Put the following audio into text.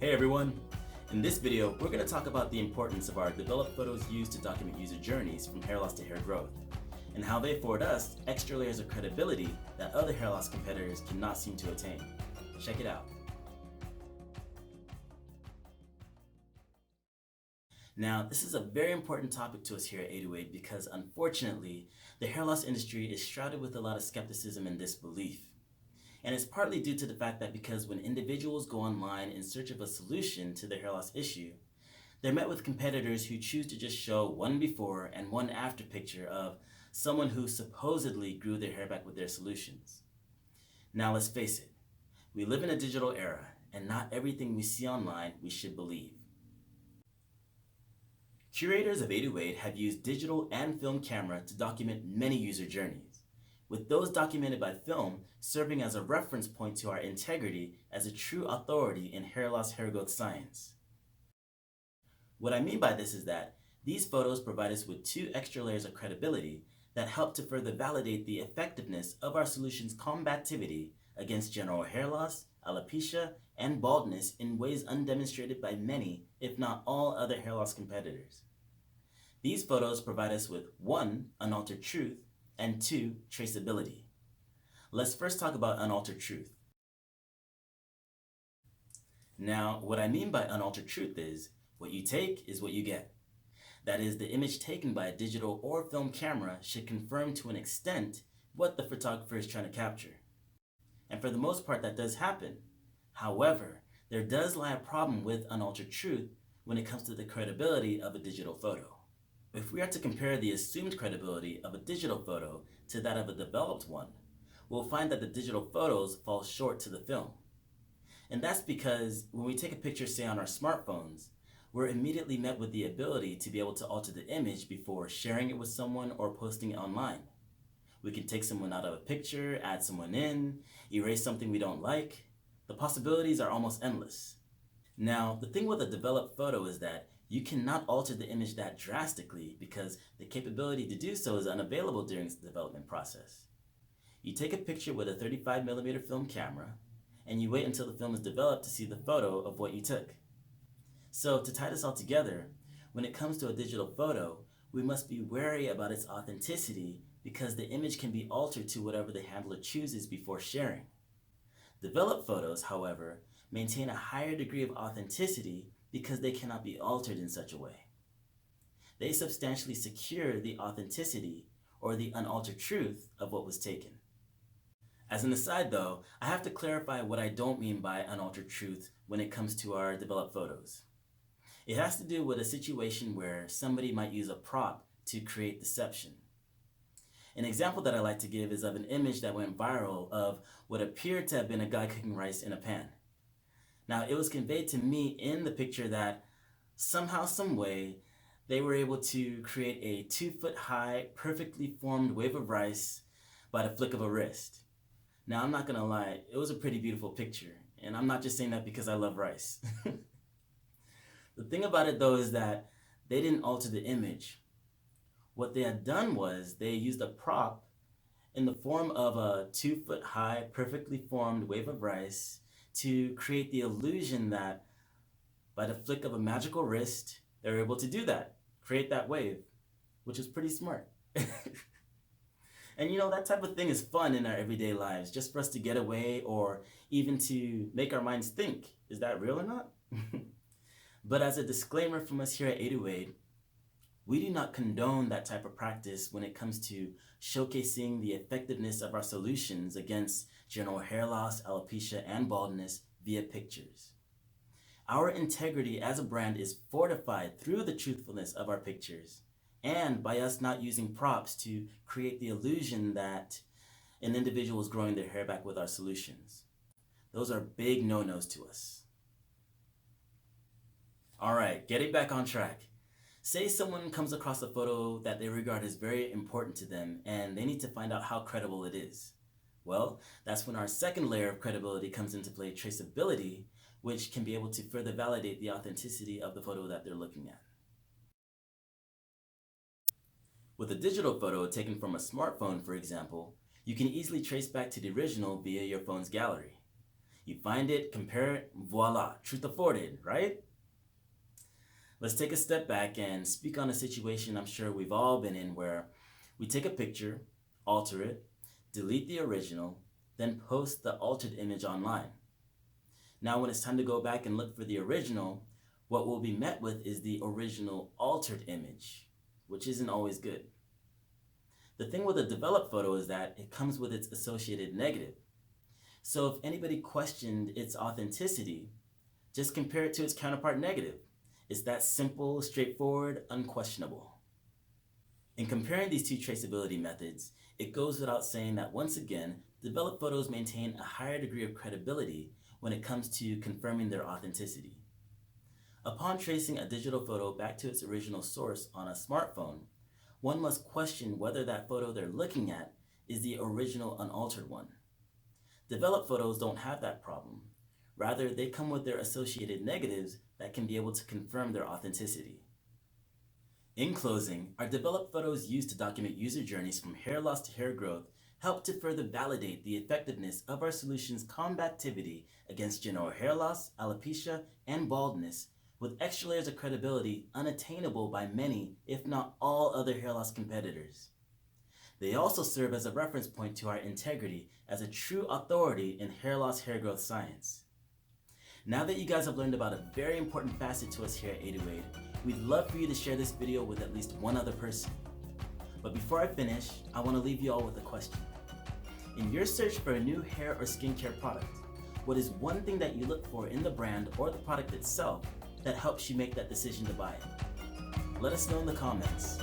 Hey everyone! In this video, we're going to talk about the importance of our developed photos used to document user journeys from hair loss to hair growth, and how they afford us extra layers of credibility that other hair loss competitors cannot seem to attain. Check it out. Now, this is a very important topic to us here at AIDOOAID because unfortunately, the hair loss industry is shrouded with a lot of skepticism and disbelief. And it's partly due to the fact that because when individuals go online in search of a solution to their hair loss issue, they're met with competitors who choose to just show one before and one after picture of someone who supposedly grew their hair back with their solutions. Now let's face it, we live in a digital era and not everything we see online we should believe. Curators of AIDOOAID have used digital and film camera to document many user journeys, with those documented by film serving as a reference point to our integrity as a true authority in hair loss hair growth science. What I mean by this is that these photos provide us with 2 extra layers of credibility that help to further validate the effectiveness of our solution's combativity against general hair loss, alopecia, and baldness in ways undemonstrated by many, if not all, other hair loss competitors. These photos provide us with 1. Unaltered truth, and 2. Traceability. Let's first talk about unaltered truth. Now, what I mean by unaltered truth is, what you take is what you get. That is, the image taken by a digital or film camera should confirm to an extent what the photographer is trying to capture. And for the most part, that does happen. However, there does lie a problem with unaltered truth when it comes to the credibility of a digital photo. If we are to compare the assumed credibility of a digital photo to that of a developed one, we'll find that the digital photos fall short to the film. And that's because when we take a picture, say on our smartphones, we're immediately met with the ability to be able to alter the image before sharing it with someone or posting it online. We can take someone out of a picture, add someone in, erase something we don't like. The possibilities are almost endless. Now, the thing with a developed photo is that you cannot alter the image that drastically because the capability to do so is unavailable during the development process. You take a picture with a 35mm film camera and you wait until the film is developed to see the photo of what you took. So to tie this all together, when it comes to a digital photo, we must be wary about its authenticity because the image can be altered to whatever the handler chooses before sharing. Developed photos, however, maintain a higher degree of authenticity because they cannot be altered in such a way. They substantially secure the authenticity or the unaltered truth of what was taken. As an aside though, I have to clarify what I don't mean by unaltered truth when it comes to our developed photos. It has to do with a situation where somebody might use a prop to create deception. An example that I like to give is of an image that went viral of what appeared to have been a guy cooking rice in a pan. Now, it was conveyed to me in the picture that somehow, some way, they were able to create a 2-foot-high, perfectly formed wave of rice by the flick of a wrist. Now, I'm not gonna lie, it was a pretty beautiful picture, and I'm not just saying that because I love rice. The thing about it though is that they didn't alter the image. What they had done was they used a prop in the form of a 2-foot-high, perfectly formed wave of rice to create the illusion that by the flick of a magical wrist, they were able to do that, create that wave, which is pretty smart. And you know, that type of thing is fun in our everyday lives, just for us to get away or even to make our minds think, is that real or not? But as a disclaimer from us here at AIDOOAID, we do not condone that type of practice when it comes to showcasing the effectiveness of our solutions against general hair loss, alopecia, and baldness via pictures. Our integrity as a brand is fortified through the truthfulness of our pictures and by us not using props to create the illusion that an individual is growing their hair back with our solutions. Those are big no-nos to us. All right, getting back on track. Say someone comes across a photo that they regard as very important to them and they need to find out how credible it is. Well, that's when our second layer of credibility comes into play, traceability, which can be able to further validate the authenticity of the photo that they're looking at. With a digital photo taken from a smartphone, for example, you can easily trace back to the original via your phone's gallery. You find it, compare it, voila, truth afforded, right? Let's take a step back and speak on a situation I'm sure we've all been in where we take a picture, alter it, delete the original, then post the altered image online. Now when it's time to go back and look for the original, what we'll be met with is the original altered image, which isn't always good. The thing with a developed photo is that it comes with its associated negative. So if anybody questioned its authenticity, just compare it to its counterpart negative. It's that simple, straightforward, unquestionable. In comparing these two traceability methods, it goes without saying that once again, developed photos maintain a higher degree of credibility when it comes to confirming their authenticity. Upon tracing a digital photo back to its original source on a smartphone, one must question whether that photo they're looking at is the original unaltered one. Developed photos don't have that problem. Rather, they come with their associated negatives that can be able to confirm their authenticity. In closing, our developed photos used to document user journeys from hair loss to hair growth help to further validate the effectiveness of our solution's combativity against general hair loss, alopecia, and baldness, with extra layers of credibility unattainable by many, if not all, other hair loss competitors. They also serve as a reference point to our integrity as a true authority in hair loss hair growth science. Now that you guys have learned about a very important facet to us here at AIDOOAID, we'd love for you to share this video with at least one other person. But before I finish, I want to leave you all with a question. In your search for a new hair or skincare product, what is one thing that you look for in the brand or the product itself that helps you make that decision to buy it? Let us know in the comments.